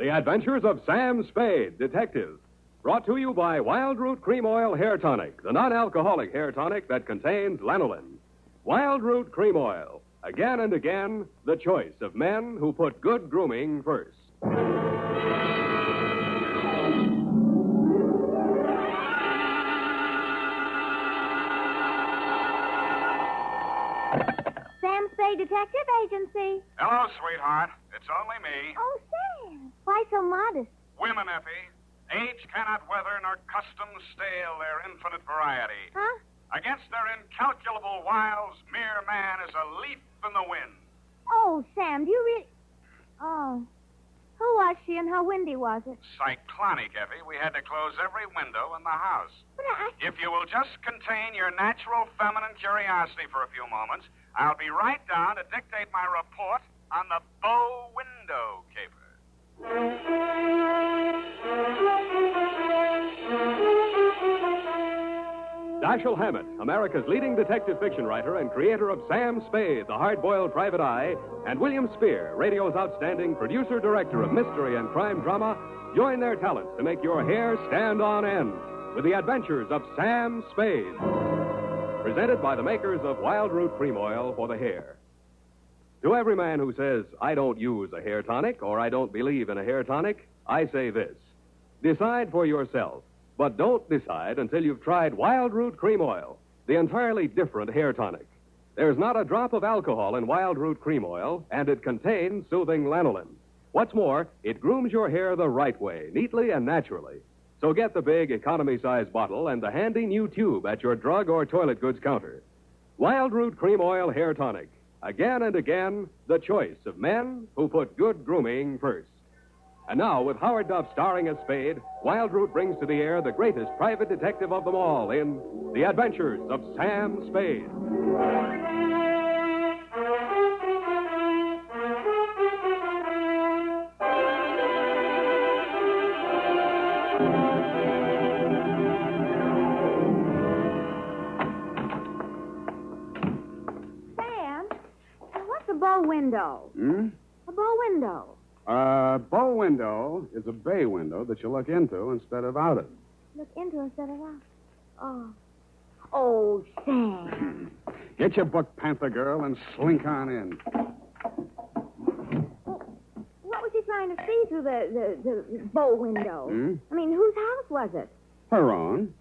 The Adventures of Sam Spade, Detective. Brought to you by Wild Root Cream Oil Hair Tonic, the non-alcoholic hair tonic that contains lanolin. Wild Root Cream Oil. Again and again, the choice of men who put good grooming first. Sam Spade Detective Agency. Hello, sweetheart. It's only me. Oh, Sam. Why so modest? Women, Effie. Age cannot weather nor custom stale their infinite variety. Huh? Against their incalculable wiles, mere man is a leaf in the wind. Oh, Sam, do you really... Oh. Who was she and how windy was it? Cyclonic, Effie. We had to close every window in the house. But If you will just contain your natural feminine curiosity for a few moments, I'll be right down to dictate my report on the bow window caper. Dashiell Hammett, America's leading detective fiction writer and creator of Sam Spade, the hard-boiled private eye, and William Spear, radio's outstanding producer-director of mystery and crime drama, join their talents to make your hair stand on end with the adventures of Sam Spade. Presented by the makers of Wild Root Cream Oil for the hair. To every man who says, I don't use a hair tonic or I don't believe in a hair tonic, I say this. Decide for yourself. But don't decide until you've tried Wild Root Cream Oil, the entirely different hair tonic. There's not a drop of alcohol in Wild Root Cream Oil, and it contains soothing lanolin. What's more, it grooms your hair the right way, neatly and naturally. So get the big economy-size bottle and the handy new tube at your drug or toilet goods counter. Wild Root Cream Oil Hair Tonic. Again and again, the choice of men who put good grooming first. And now, with Howard Duff starring as Spade, Wild Root brings to the air the greatest private detective of them all in The Adventures of Sam Spade. Sam, what's a bow window? A bow window. Bow window is a bay window that you look into instead of out of. Look into instead of out. Oh. Oh, Sam. Get your book, Panther Girl, and slink on in. What was he trying to see through the bow window? I mean, whose house was it? Her own.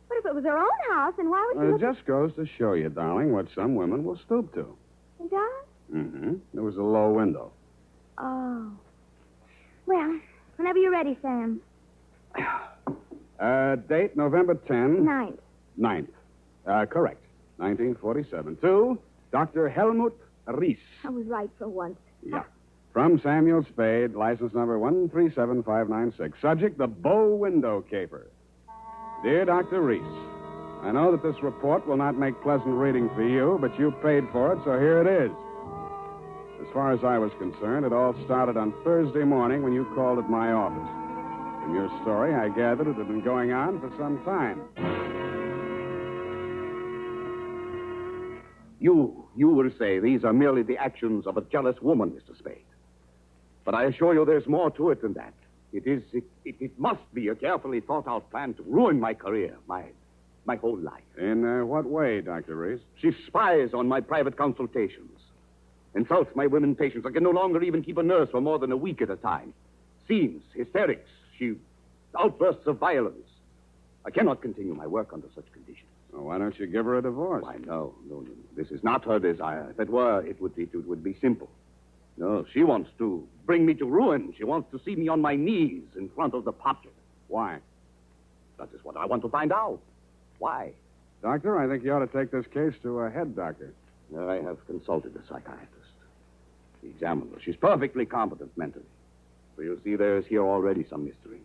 But if it was her own house, then why would she It look... just goes to show you, darling, what some women will stoop to. It does? Mm-hmm. There was a low window. Oh. Well, whenever you're ready, Sam. Date November 10. Ninth. 9th. Correct. 1947. To Dr. Helmut Ries. I was right for once. Yeah. From Samuel Spade, license number 137596. Subject, the bow window caper. Dear Dr. Ries, I know that this report will not make pleasant reading for you, but you paid for it, so here it is. As far as I was concerned, it all started on Thursday morning when you called at my office. From your story, I gathered it had been going on for some time. You will say these are merely the actions of a jealous woman, Mr. Spade. But I assure you there's more to it than that. It must be a carefully thought-out plan to ruin my career, my whole life. In what way, Dr. Reese? She spies on my private consultations, insults my women patients. I can no longer even keep a nurse for more than a week at a time. Scenes, hysterics, outbursts of violence. I cannot continue my work under such conditions. Well, why don't you give her a divorce? Why, no. This is not her desire. If it were, it would be simple. No, she wants to bring me to ruin. She wants to see me on my knees in front of the popular. Why? That is what I want to find out. Why? Doctor, I think you ought to take this case to a head doctor. I have consulted a psychiatrist. He examined her. She's perfectly competent mentally. So you see, there is here already some mystery,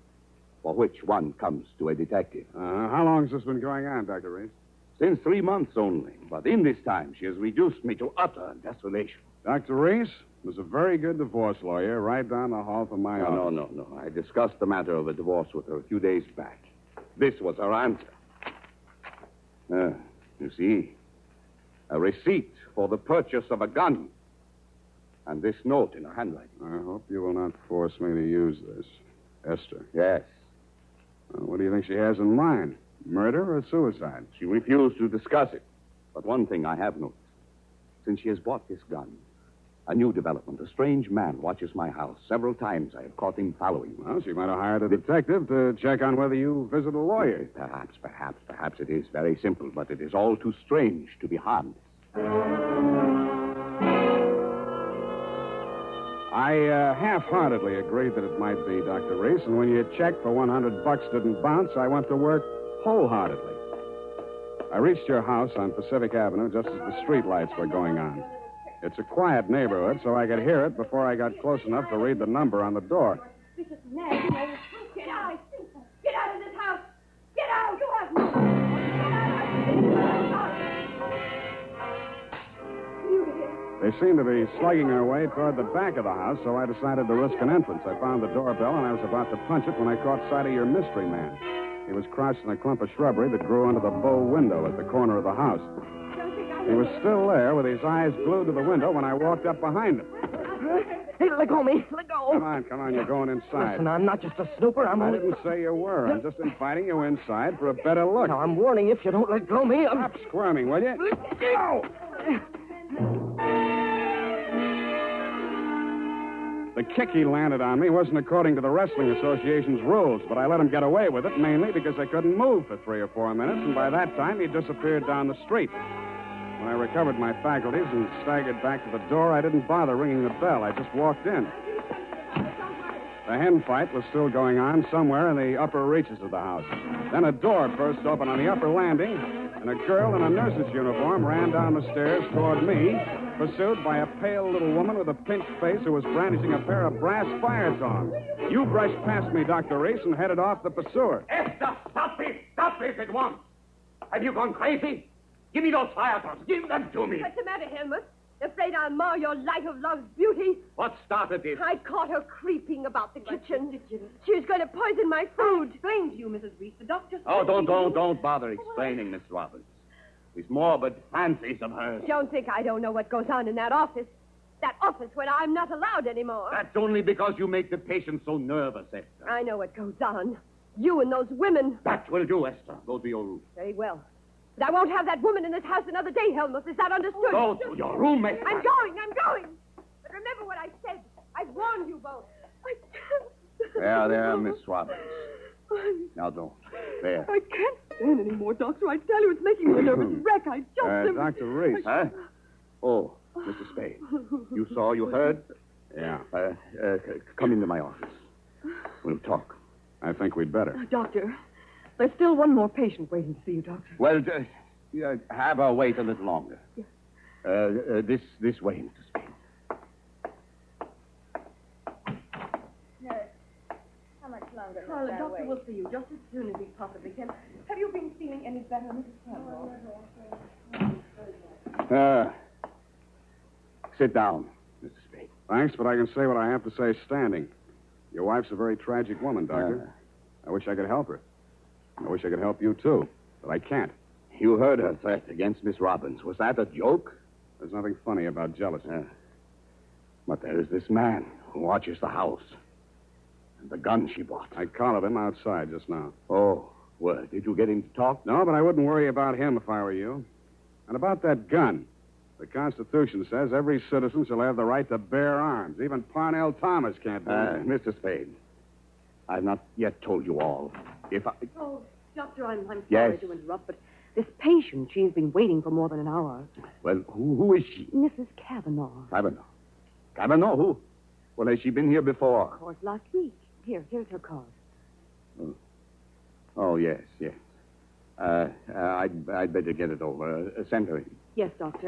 for which one comes to a detective. How long has this been going on, Dr. Reese? Since 3 months only. But in this time, she has reduced me to utter desolation. Dr. Reese was a very good divorce lawyer right down the hall from my office. No. I discussed the matter of a divorce with her a few days back. This was her answer. You see, a receipt for the purchase of a gun. And this note in her handwriting. I hope you will not force me to use this. Esther. Yes. What do you think she has in mind? Murder or suicide? She refused to discuss it. But one thing I have noticed. Since she has bought this gun, a new development. A strange man watches my house. Several times I have caught him following me. Well, she might have hired a detective to check on whether you visit a lawyer. Perhaps it is very simple, but it is all too strange to be harmless. I half-heartedly agreed that it might be, Dr. Reese, and when your check for $100 didn't bounce, I went to work wholeheartedly. I reached your house on Pacific Avenue just as the street lights were going on. It's a quiet neighborhood, so I could hear it before I got close enough to read the number on the door. This is nasty. Get out. Get out of this house. Get out. You have no They seemed to be slugging their way toward the back of the house, so I decided to risk an entrance. I found the doorbell, and I was about to punch it when I caught sight of your mystery man. He was crouched in a clump of shrubbery that grew under the bow window at the corner of the house. He was still there with his eyes glued to the window when I walked up behind him. Hey, let go of me. Let go. Come on, you're going inside. Listen, I'm not just a snooper. I didn't say you were. I'm just inviting you inside for a better look. Now, I'm warning you, if you don't let go of me, I'm... Stop squirming, will you? Go! The kick he landed on me wasn't according to the Wrestling Association's rules, but I let him get away with it, mainly because I couldn't move for 3 or 4 minutes, and by that time he disappeared down the street. When I recovered my faculties and staggered back to the door, I didn't bother ringing the bell. I just walked in. The hen fight was still going on somewhere in the upper reaches of the house. Then a door burst open on the upper landing, and a girl in a nurse's uniform ran down the stairs toward me, pursued by a pale little woman with a pinched face who was brandishing a pair of brass fire tongs. You brushed past me, Dr. Reese, and headed off the pursuer. Esther, stop this! Stop this at once! Have you gone crazy? Give me those fire tongs. Give them to me. What's the matter, Helmut? Afraid I'll mar your light of love's beauty? What started this? I caught her creeping about the kitchen. She was going to poison my food. Explain to you, Mrs. Reese. The doctor... Oh, don't bother explaining, Miss Roberts. These morbid fancies of hers. Don't think I don't know what goes on in that office. That office where I'm not allowed anymore. That's only because you make the patient so nervous, Esther. I know what goes on. You and those women. That will do, Esther. Go to your room. Very well. But I won't have that woman in this house another day, Helmut. Is that understood? Go to your room, Esther. I'm going. But remember what I said. I've warned you both. I can't. There, Miss Roberts. Now don't. There. I can't stand anymore, Doctor. I tell you, it's making me a nervous wreck. I just... Dr. Reese. Huh? Oh, Mr. Spade. You saw, you heard? Yeah. Come into my office. We'll talk. I think we'd better. Doctor, there's still one more patient waiting to see you, Doctor. Well, have her wait a little longer. Yes. This way, Mr. Spade. Nurse, how much longer? Well, the doctor will see you just as soon as he possibly can. Have you been feeling any better, Mrs. Campbell? Sit down, Mr. Spade. Thanks, but I can say what I have to say standing. Your wife's a very tragic woman, Doctor. I wish I could help her. I wish I could help you, too, but I can't. You heard her threat against Miss Robbins. Was that a joke? There's nothing funny about jealousy. But there is this man who watches the house. And the gun she bought. I collared him outside just now. Oh, well, did you get him to talk? No, but I wouldn't worry about him if I were you. And about that gun. The Constitution says every citizen shall have the right to bear arms. Even Parnell Thomas can't do that. Mr. Spade, I've not yet told you all. If I... Oh, Doctor, I'm sorry Yes. to interrupt, but this patient, she's been waiting for more than an hour. Well, who is she? Mrs. Kavanaugh. Kavanaugh. Kavanaugh? Who? Well, has she been here before? Of course, last week. Here's her card. Oh, yes. I'd better get it over. Send her in. Yes, Doctor.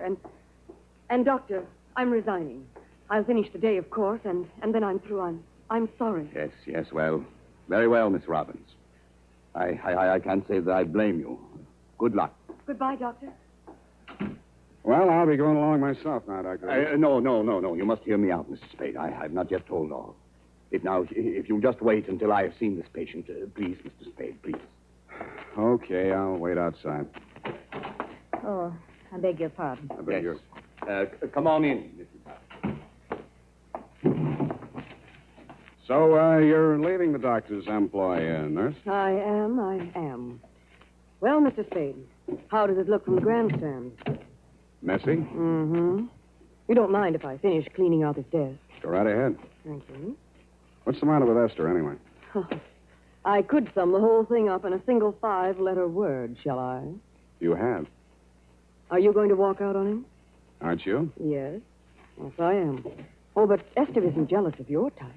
And Doctor, I'm resigning. I'll finish the day, of course, and then I'm through. I'm sorry. Yes, well. Very well, Miss Robbins. I can't say that I blame you. Good luck. Goodbye, Doctor. Well, I'll be going along myself now, Doctor. No. You must hear me out, Mr. Spade. I've not yet told all. If you'll just wait until I have seen this patient, please, Mr. Spade, please. Okay, I'll wait outside. Oh, I beg your pardon. I beg yours. Come on in, Mrs. Hart. So, you're leaving the doctor's employ, nurse? I am. Well, Mr. Spade, how does it look from the grandstand? Messy? Mm-hmm. You don't mind if I finish cleaning out his desk? Go right ahead. Thank you. What's the matter with Esther, anyway? I could sum the whole thing up in a single 5-letter word, shall I? You have. Are you going to walk out on him? Aren't you? Yes. Yes, I am. Oh, but Esther isn't jealous of your type,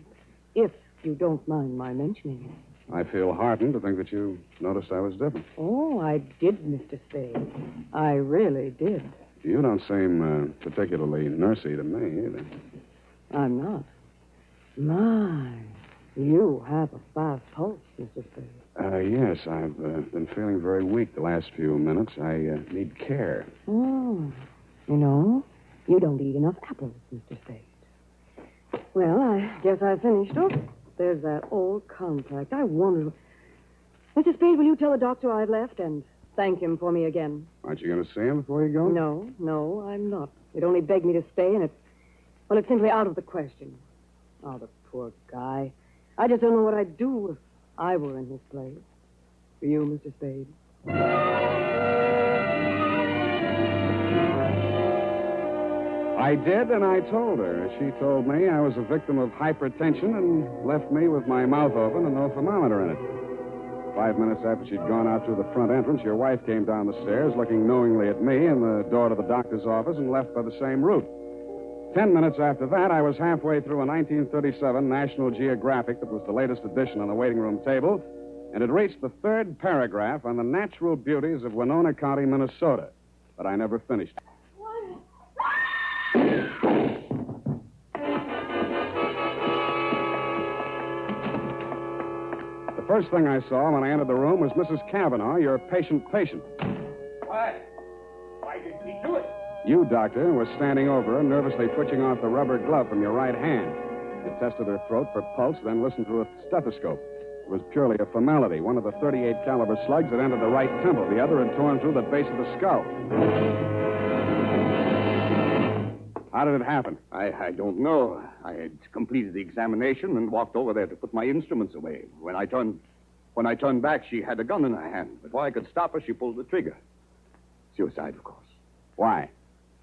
if you don't mind my mentioning it. I feel heartened to think that you noticed I was different. Oh, I did, Mr. Spade. I really did. You don't seem particularly nursey to me, either. I'm not. My, you have a fast pulse, Mr. Spade. Yes, I've been feeling very weak the last few minutes. I need care. Oh, you know, you don't eat enough apples, Mr. Spade. Well, I guess I finished. Oh, there's that old contract. I wonder... Mr. Spade, will you tell the doctor I've left and thank him for me again? Aren't you going to see him before you go? No, I'm not. He'd only begged me to stay, and it's simply out of the question. Oh, the poor guy. I just don't know what I'd do if I were in his place. For you, Mr. Spade. I did, and I told her. She told me I was a victim of hypertension and left me with my mouth open and no thermometer in it. 5 minutes after she'd gone out through the front entrance, your wife came down the stairs, looking knowingly at me and the door to the doctor's office, and left by the same route. 10 minutes after that, I was halfway through a 1937 National Geographic that was the latest edition on the waiting room table, and had reached the third paragraph on the natural beauties of Winona County, Minnesota. But I never finished. The first thing I saw when I entered the room was Mrs. Kavanaugh, your patient. Why did he do it? You, Doctor, were standing over her, nervously twitching off the rubber glove from your right hand. You tested her throat for pulse, then listened through a stethoscope. It was purely a formality. One of the .38 caliber slugs had entered the right temple. The other had torn through the base of the skull. How did it happen? I don't know. I had completed the examination and walked over there to put my instruments away. When I turned back, she had a gun in her hand. Before I could stop her, she pulled the trigger. Suicide, of course. Why?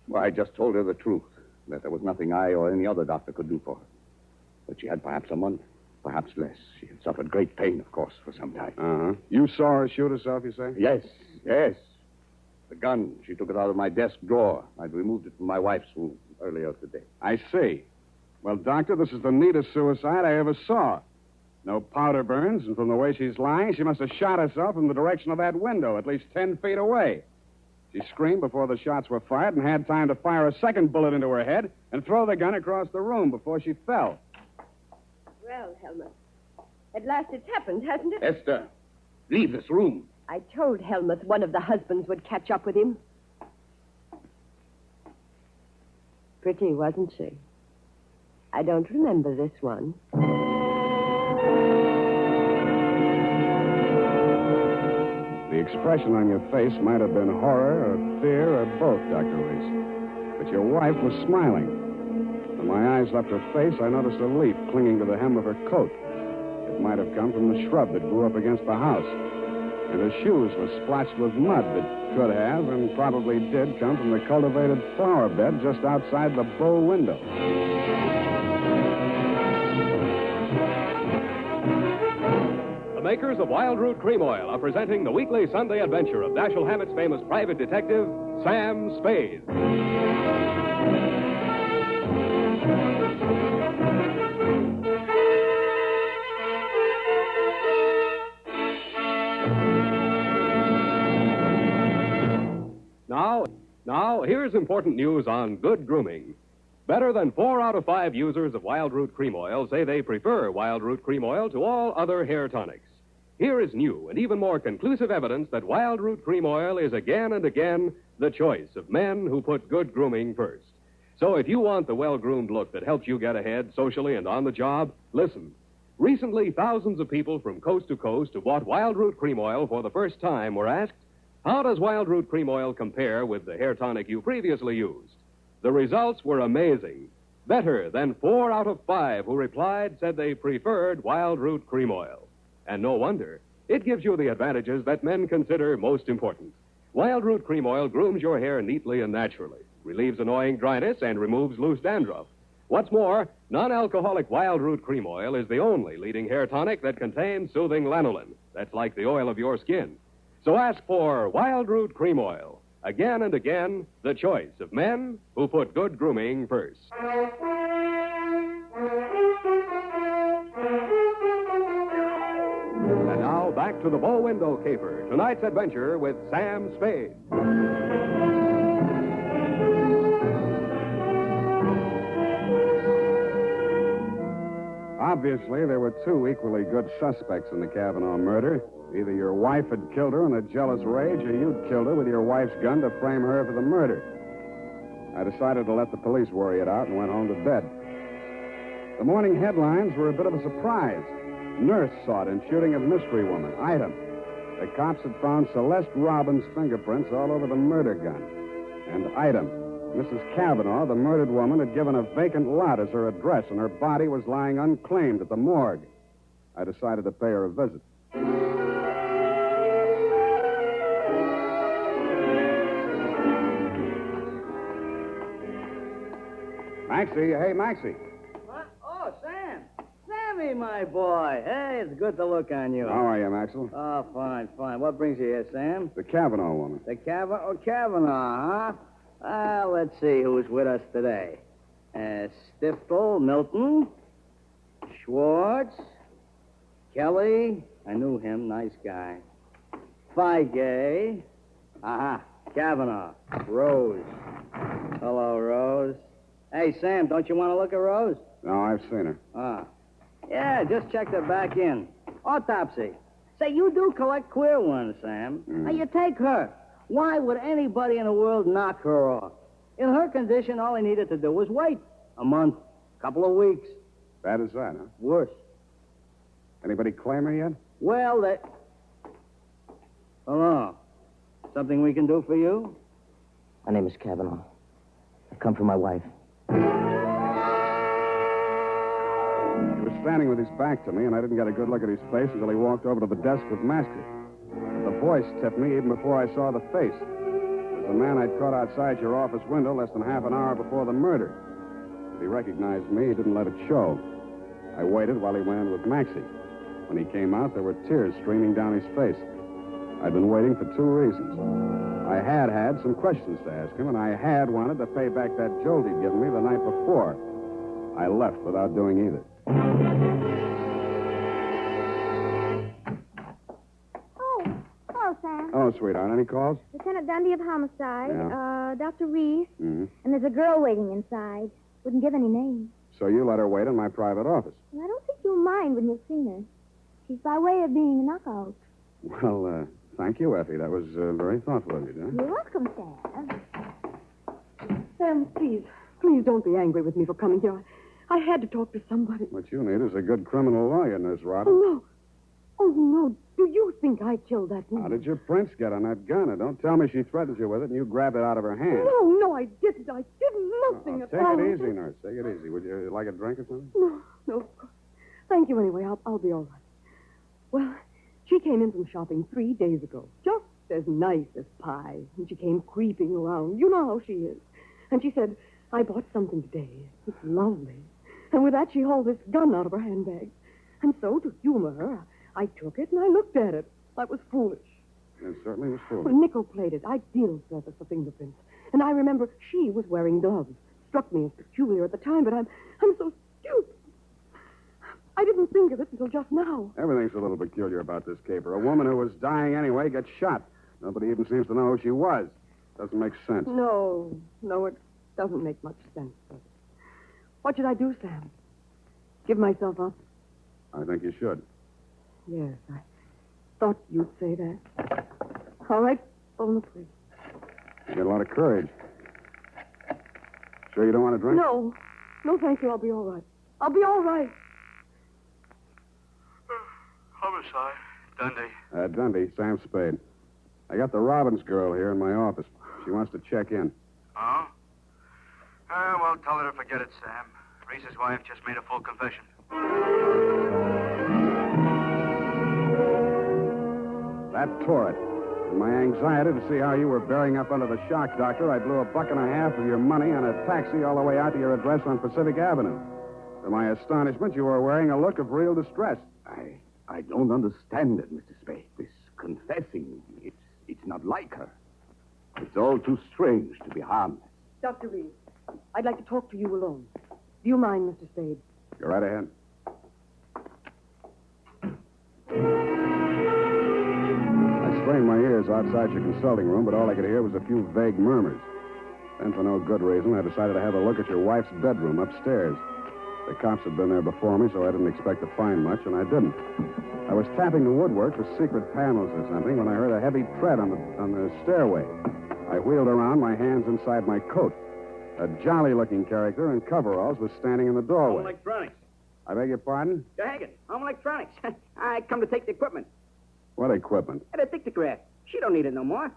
Well, I just told her the truth, that there was nothing I or any other doctor could do for her. But she had perhaps a month, perhaps less. She had suffered great pain, of course, for some time. Uh-huh. You saw her shoot herself, you say? Yes. The gun, she took it out of my desk drawer. I'd removed it from my wife's room earlier today. I see. Well, Doctor, this is the neatest suicide I ever saw. No powder burns, and from the way she's lying, she must have shot herself in the direction of that window, at least 10 feet away. She screamed before the shots were fired and had time to fire a second bullet into her head and throw the gun across the room before she fell. Well, Helmut, at last it's happened, hasn't it? Esther, leave this room. I told Helmut one of the husbands would catch up with him. Pretty, wasn't she? I don't remember this one. The expression on your face might have been horror or fear or both, Dr. Reese. But your wife was smiling. When my eyes left her face, I noticed a leaf clinging to the hem of her coat. It might have come from the shrub that grew up against the house. And her shoes were splotched with mud that could have and probably did come from the cultivated flower bed just outside the bow window. The makers of Wild Root Cream Oil are presenting the weekly Sunday adventure of Dashiell Hammett's famous private detective, Sam Spade. Now, here's important news on good grooming. Better than 4 out of 5 users of Wild Root Cream Oil say they prefer Wild Root Cream Oil to all other hair tonics. Here is new and even more conclusive evidence that Wild Root Cream Oil is again and again the choice of men who put good grooming first. So if you want the well-groomed look that helps you get ahead socially and on the job, listen. Recently, thousands of people from coast to coast who bought Wild Root Cream Oil for the first time were asked, how does Wild Root Cream Oil compare with the hair tonic you previously used? The results were amazing. Better than 4 out of 5 who replied said they preferred Wild Root Cream Oil. And no wonder. It gives you the advantages that men consider most important. Wild Root Cream Oil grooms your hair neatly and naturally, relieves annoying dryness, and removes loose dandruff. What's more, non-alcoholic Wild Root Cream Oil is the only leading hair tonic that contains soothing lanolin. That's like the oil of your skin. So ask for Wild Root Cream Oil. Again and again, the choice of men who put good grooming first. And now back to the bow window caper. Tonight's adventure with Sam Spade. Obviously, there were two equally good suspects in the Kavanaugh murder. Either your wife had killed her in a jealous rage, or you'd killed her with your wife's gun to frame her for the murder. I decided to let the police worry it out and went home to bed. The morning headlines were a bit of a surprise. Nurse sought in shooting of mystery woman. Item. The cops had found Celeste Robbins' fingerprints all over the murder gun. And item. Mrs. Kavanaugh, the murdered woman, had given a vacant lot as her address, and her body was lying unclaimed at the morgue. I decided to pay her a visit. Maxie, hey, Maxie. What? Oh, Sam. Sammy, my boy. Hey, it's good to look on you. How are you, Maxwell? Oh, fine, fine. What brings you here, Sam? The Kavanaugh woman. The Kavanaugh, huh? Let's see who's with us today. Stiftel, Milton, Schwartz, Kelly. I knew him. Nice guy. Feige. Aha. Kavanaugh. Rose. Hello, Rose. Hey, Sam, don't you want to look at Rose? No, I've seen her. Ah. Yeah, just checked her back in. Autopsy. Say, you do collect queer ones, Sam. Now, you take her. Why would anybody in the world knock her off? In her condition, all he needed to do was wait. A month, couple of weeks. Bad as that, huh? Worse. Anybody claim her yet? Well, they... Hello. Something we can do for you? My name is Kavanaugh. I've come for my wife. He was standing with his back to me, and I didn't get a good look at his face until he walked over to the desk with Master. The voice tipped me even before I saw the face. It was the man I'd caught outside your office window less than half an hour before the murder. If he recognized me, he didn't let it show. I waited while he went in with Maxie. When he came out, there were tears streaming down his face. I'd been waiting for 2 reasons. I had some questions to ask him, and I had wanted to pay back that jolt he'd given me the night before. I left without doing either. Hello, Sam. Oh, sweetheart, any calls? Lieutenant Dundee of Homicide, Yeah. Dr. Reese, Mm-hmm. and there's a girl waiting inside. Wouldn't give any names. So you let her wait in my private office. And I don't think you'll mind when you've seen her. She's by way of being a knockout. Well, thank you, Effie. That was very thoughtful of you, John. You're welcome, Sam. Sam, please don't be angry with me for coming here. I had to talk to somebody. What you need is a good criminal lawyer, Nurse Robin. Oh, no. Do you think I killed that woman? How did your prints get on that gun? And don't tell me she threatened you with it and you grabbed it out of her hand. No, I didn't. I did nothing at all. Take it easy, Nurse. Take it easy. Would you like a drink or something? No, of course. Thank you anyway. I'll be all right. Well, she came in from shopping 3 days ago. Just as nice as pie. And she came creeping around. You know how she is. And she said, I bought something today. It's lovely. And with that, she hauled this gun out of her handbag. And so, to humor her, I took it and I looked at it. I was foolish. It certainly was foolish. Well, nickel-plated, ideal surface for fingerprints. And I remember she was wearing gloves. Struck me as peculiar at the time, but I'm so stupid. I didn't think of it until just now. Everything's a little peculiar about this caper. A woman who was dying anyway gets shot. Nobody even seems to know who she was. Doesn't make sense. No, it doesn't make much sense, does it? What should I do, Sam? Give myself up? I think you should. Yes, I thought you'd say that. All right, phone the police. You got a lot of courage. Sure you don't want a drink? No, thank you. I'll be all right. I'll be all right. Homicide. Dundee. Dundee, Sam Spade. I got the Robbins girl here in my office. She wants to check in. Oh? Well, tell her to forget it, Sam. Reese's wife just made a full confession. That tore it. In my anxiety to see how you were bearing up under the shock, Doctor, I blew $1.50 of your money on a taxi all the way out to your address on Pacific Avenue. To my astonishment, you were wearing a look of real distress. I don't understand it, Mr. Spade. This confessing, it's not like her. It's all too strange to be harmless. Dr. Reed, I'd like to talk to you alone. Do you mind, Mr. Spade? Go right ahead. I strained my ears outside your consulting room, but all I could hear was a few vague murmurs. Then, for no good reason, I decided to have a look at your wife's bedroom upstairs. The cops had been there before me, so I didn't expect to find much, and I didn't. I was tapping the woodwork for secret panels or something when I heard a heavy tread on the stairway. I wheeled around, my hands inside my coat. A jolly-looking character in coveralls was standing in the doorway. Home Electronics. I beg your pardon? Hagen, Home Electronics. I come to take the equipment. What equipment? The dictograph. She don't need it no more.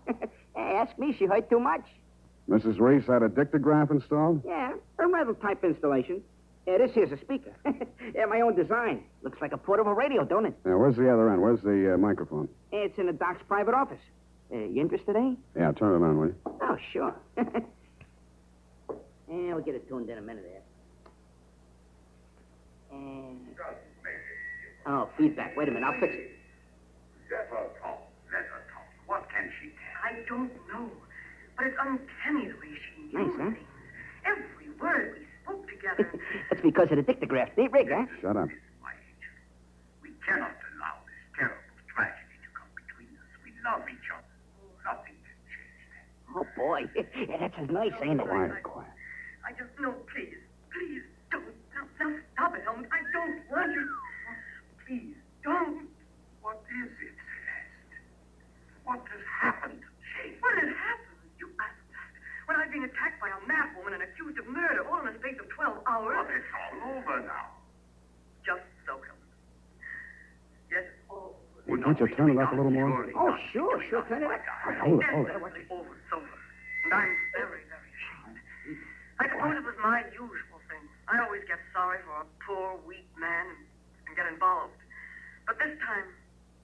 Ask me, she heard too much. Mrs. Reese had a dictograph installed? Yeah, a rental type installation. This here's a speaker. My own design. Looks like a portable radio, don't it? Yeah, where's the other end? Where's the microphone? It's in the doc's private office. You interested, eh? Yeah, turn it on, will you? Oh, sure. We'll get it tuned in a minute there. Oh, feedback. Wait a minute, I'll fix it. Let her talk. What can she tell? I don't know. But it's uncanny the way she Nice, knew huh? things. Every word we spoke together. That's because of the dictograph. They rig, huh? Shut up. My angel, we cannot allow this terrible tragedy to come between us. We love each other. Nothing can change that. Oh, boy. That's as nice, ain't it? Quiet. I just know, please don't. Now stop it, Helmut. I don't want you. Please don't. What is it, Celeste? What has happened to Jane? What has happened? You asked that. When I've been attacked by a madwoman and accused of murder all in the space of 12 hours. But it's all over now. Just so, Helmut. Yes, it's all over. Well, can't you turn it up a little more? Oh, sure, turn it up. Hold it. Definitely over, it's over. And I'm very, very ashamed. I suppose it was my usual thing. I always get sorry for a poor, weak man and get involved. But this time,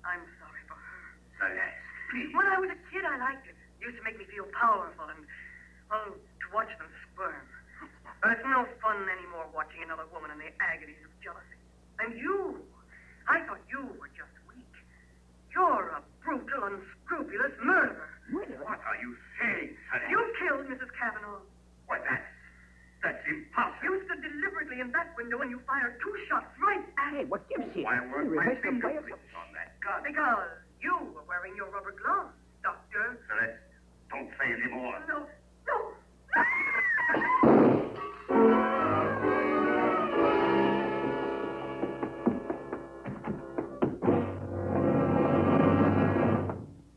I'm sorry for her. Celeste, please. When I was a kid, I liked it. It used to make me feel powerful and, well, to watch them squirm. But it's no fun anymore watching another woman in the agonies of jealousy. And you, I thought you were just weak. You're a brutal, unscrupulous murderer. What are you saying, Celeste? You killed Mrs. Cavanaugh. Why, that's impossible. You stood deliberately in that window and you fired 2 shots right at Hey, what gives you? Why weren't my rehearsed the play or fingerprints on that gun? because you were wearing your rubber gloves, Doctor. Celeste, don't say any more. No.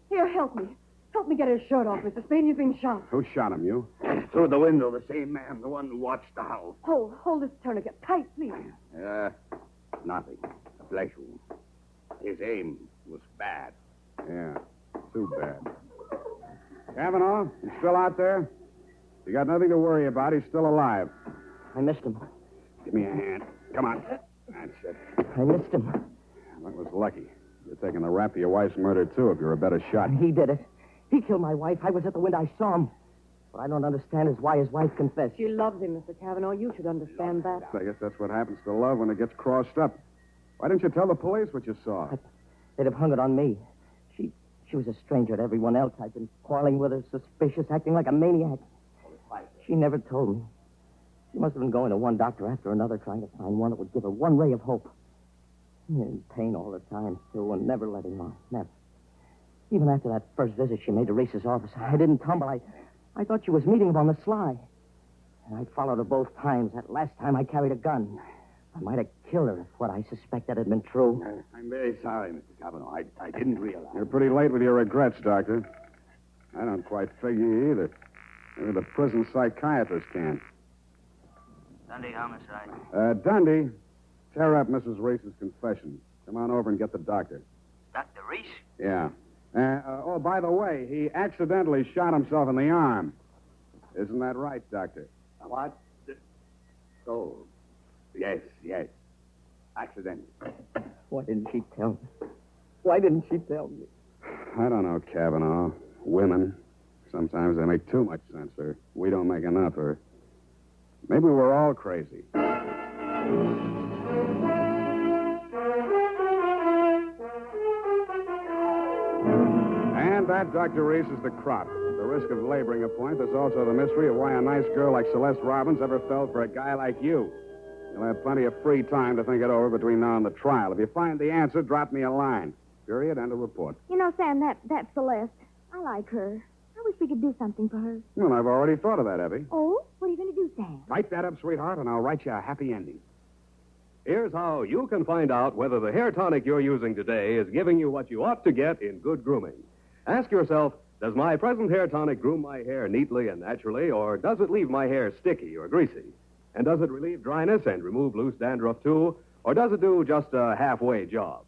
Here, help me. Help me get his shirt off, Mr. Spade. He's been shot. Who shot him, you? Through the window, the same man, the one who watched the house. Hold this tourniquet tight, please. Nothing. A flesh wound. His aim was bad. Yeah, too bad. Kavanaugh, you still out there? You got nothing to worry about. He's still alive. I missed him. Give me a hand. Come on. That's it. I missed him. That was lucky. You're taking the rap for your wife's murder, too, if you're a better shot. He did it. He killed my wife. I was at the window. I saw him. What I don't understand is why his wife confessed. She loves him, Mr. Kavanaugh. You should understand that. I guess that's what happens to love when it gets crossed up. Why didn't you tell the police what you saw? They'd have hung it on me. She was a stranger to everyone else. I'd been quarreling with her, suspicious, acting like a maniac. She never told me. She must have been going to one doctor after another, trying to find one that would give her one ray of hope. In pain all the time, too, and never letting on. Never. Even after that first visit she made to Reese's office, I didn't tumble. I thought she was meeting him on the sly. And I followed her both times. That last time I carried a gun. I might have killed her if what I suspected had been true. I'm very sorry, Mr. Cavanaugh. I didn't realize. You're pretty late with your regrets, Doctor. I don't quite figure you either. Maybe the prison psychiatrist can. Dundee homicide. Dundee, tear up Mrs. Reese's confession. Come on over and get the doctor. Dr. Reese? Yeah. By the way, he accidentally shot himself in the arm. Isn't that right, Doctor? What? So, yes. Accident. Why didn't she tell me? Why didn't she tell me? I don't know, Kavanaugh. Women, sometimes they make too much sense, or we don't make enough, or maybe we're all crazy. And that, Dr. Reese, is the crop. The risk of laboring a point. There's also the mystery of why a nice girl like Celeste Robbins ever fell for a guy like you. You'll have plenty of free time to think it over between now and the trial. If you find the answer, drop me a line. Period. End of report. You know, Sam, that Celeste, I like her. I wish we could do something for her. Well, I've already thought of that, Effie. Oh? What are you going to do, Sam? Type that up, sweetheart, and I'll write you a happy ending. Here's how you can find out whether the hair tonic you're using today is giving you what you ought to get in good grooming. Ask yourself, does my present hair tonic groom my hair neatly and naturally, or does it leave my hair sticky or greasy? And does it relieve dryness and remove loose dandruff, too, or does it do just a halfway job?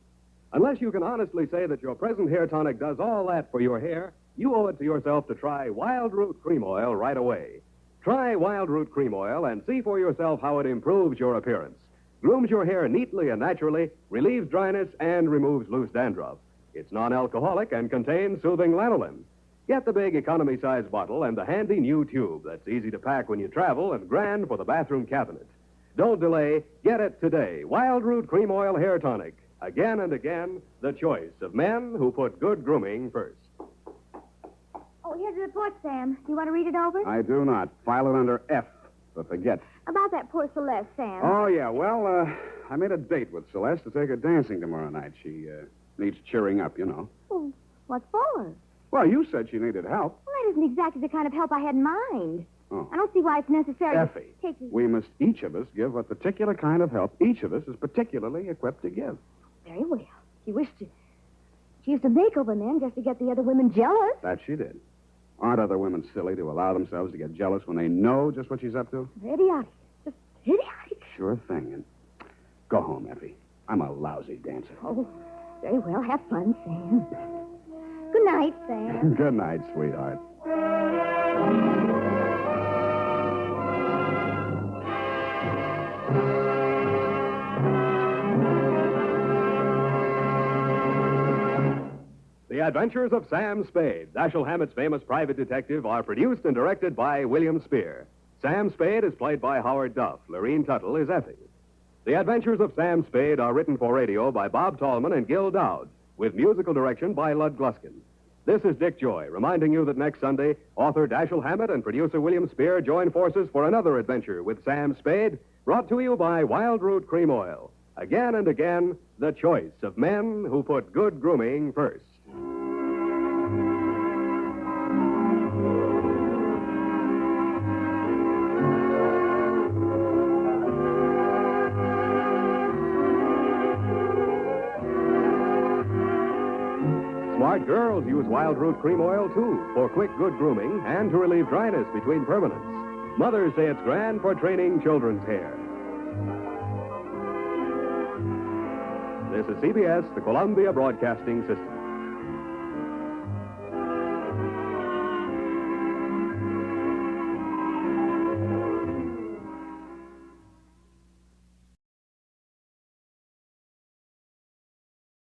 Unless you can honestly say that your present hair tonic does all that for your hair, you owe it to yourself to try Wild Root Cream Oil right away. Try Wild Root Cream Oil and see for yourself how it improves your appearance, grooms your hair neatly and naturally, relieves dryness, and removes loose dandruff. It's non-alcoholic and contains soothing lanolin. Get the big economy-size bottle and the handy new tube that's easy to pack when you travel and grand for the bathroom cabinet. Don't delay. Get it today. Wild Root Cream Oil Hair Tonic. Again and again, the choice of men who put good grooming first. Oh, here's the report, Sam. Do you want to read it over? I do not. File it under F for forget. About that poor Celeste, Sam. Oh, yeah. Well, I made a date with Celeste to take her dancing tomorrow night. She needs cheering up, you know. Oh, what for? Well, you said she needed help. Well, that isn't exactly the kind of help I had in mind. Oh. I don't see why it's necessary Effie, to take... we must each of us give a particular kind of help each of us is particularly equipped to give. Very well. She used to make over men just to get the other women jealous. That she did. Aren't other women silly to allow themselves to get jealous when they know just what she's up to? Idiotic. Just idiotic. Sure thing. And go home, Effie. I'm a lousy dancer. Oh, very well. Have fun, Sam. Good night, Sam. Good night, sweetheart. The Adventures of Sam Spade, Dashiell Hammett's famous private detective, are produced and directed by William Spear. Sam Spade is played by Howard Duff. Lorene Tuttle is Effie. The Adventures of Sam Spade are written for radio by Bob Tallman and Gil Dowd, with musical direction by Lud Gluskin. This is Dick Joy, reminding you that next Sunday, author Dashiell Hammett and producer William Spear join forces for another adventure with Sam Spade, brought to you by Wild Root Cream Oil. Again and again, the choice of men who put good grooming first. Smart girls use Wild Root Cream Oil, too, for quick, good grooming and to relieve dryness between permanents. Mothers say it's grand for training children's hair. This is CBS, the Columbia Broadcasting System.